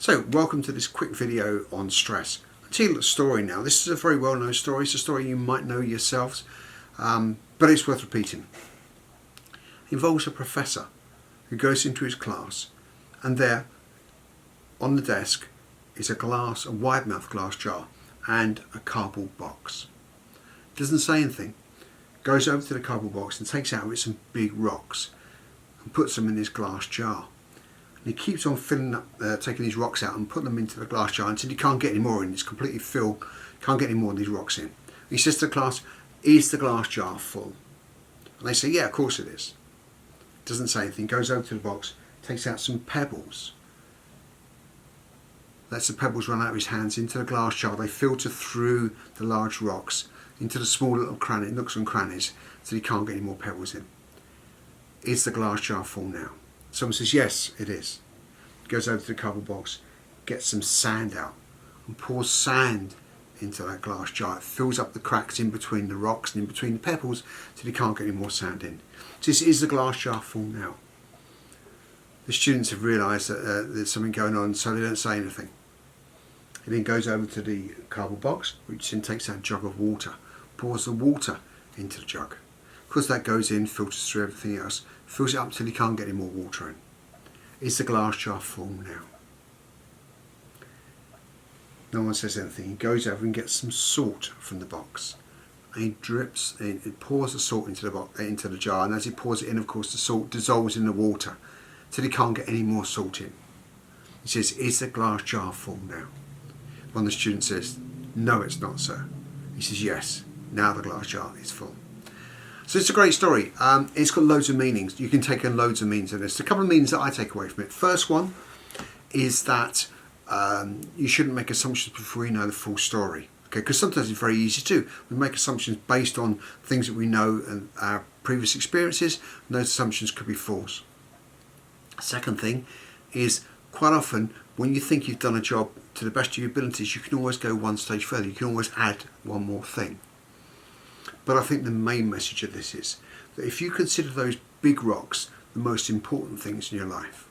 So, welcome to this quick video on stress. I'll tell you a story now. This is a very well-known story. It's a story you might know yourselves, but it's worth repeating. It involves a professor who goes into his class, and there, on the desk, is a wide-mouthed glass jar and a cardboard box. Doesn't say anything. Goes over to the cardboard box and takes out some big rocks and puts them in this glass jar. And he keeps on filling up, taking these rocks out and putting them into the glass jar until he can't get any more in. It's completely filled, can't get any more of these rocks in. He says to the class, "Is the glass jar full?" And they say, "Yeah, of course it is." Doesn't say anything, goes over to the box, takes out some pebbles. Lets the pebbles run out of his hands into the glass jar. They filter through the large rocks into the small little nooks and crannies so he can't get any more pebbles in. Is the glass jar full now? Someone says, "Yes, it is." Goes over to the cardboard box, gets some sand out and pours sand into that glass jar. It fills up the cracks in between the rocks and in between the pebbles till he can't get any more sand in. Says, "Is the glass jar full now?" The students have realised that there's something going on, so they don't say anything. He then goes over to the cardboard box, which then takes out a jug of water, pours the water into the jug. Of course, that goes in, filters through everything else, fills it up till he can't get any more water in. Is the glass jar full now? No one says anything. He goes over and gets some salt from the box, and he pours the salt into the jar. And as he pours it in, of course, the salt dissolves in the water till he can't get any more salt in. He says, "Is the glass jar full now?" One of the students says, "No, it's not, sir." He says, "Yes, now the glass jar is full." So it's a great story. It's got loads of meanings. You can take in loads of meanings in this. A couple of meanings that I take away from it. First one is that you shouldn't make assumptions before you know the full story. Okay, because sometimes it's very easy to. We make assumptions based on things that we know and our previous experiences, and those assumptions could be false. Second thing is, quite often when you think you've done a job to the best of your abilities, you can always go one stage further. You can always add one more thing. But I think the main message of this is that if you consider those big rocks the most important things in your life,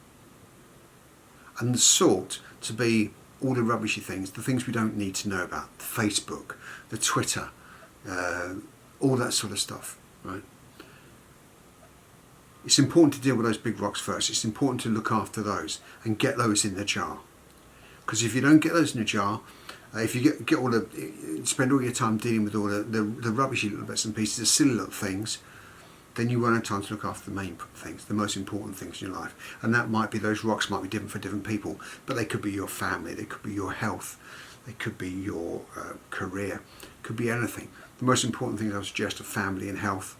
and the salt to be all the rubbishy things, the things we don't need to know about, the Facebook, the Twitter, all that sort of stuff, right? It's important to deal with those big rocks first. It's important to look after those and get those in the jar. Because if you don't get those in the jar, if you spend all your time dealing with all the rubbishy little bits and pieces, the silly little things, then you won't have time to look after the main things, the most important things in your life. And that might be, those rocks might be different for different people, but they could be your family, they could be your health, they could be your career, could be anything. The most important things I would suggest are family and health,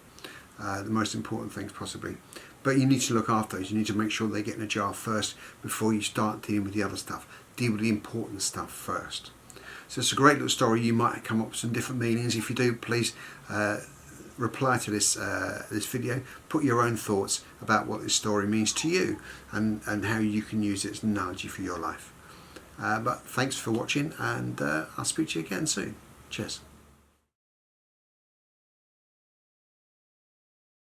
the most important things possibly. But you need to look after those. You need to make sure they get in a jar first before you start dealing with the other stuff. Deal with the important stuff first. So it's a great little story. You might come up with some different meanings. If you do, please reply to this video. Put your own thoughts about what this story means to you and how you can use it as an analogy for your life. But thanks for watching, and I'll speak to you again soon. Cheers.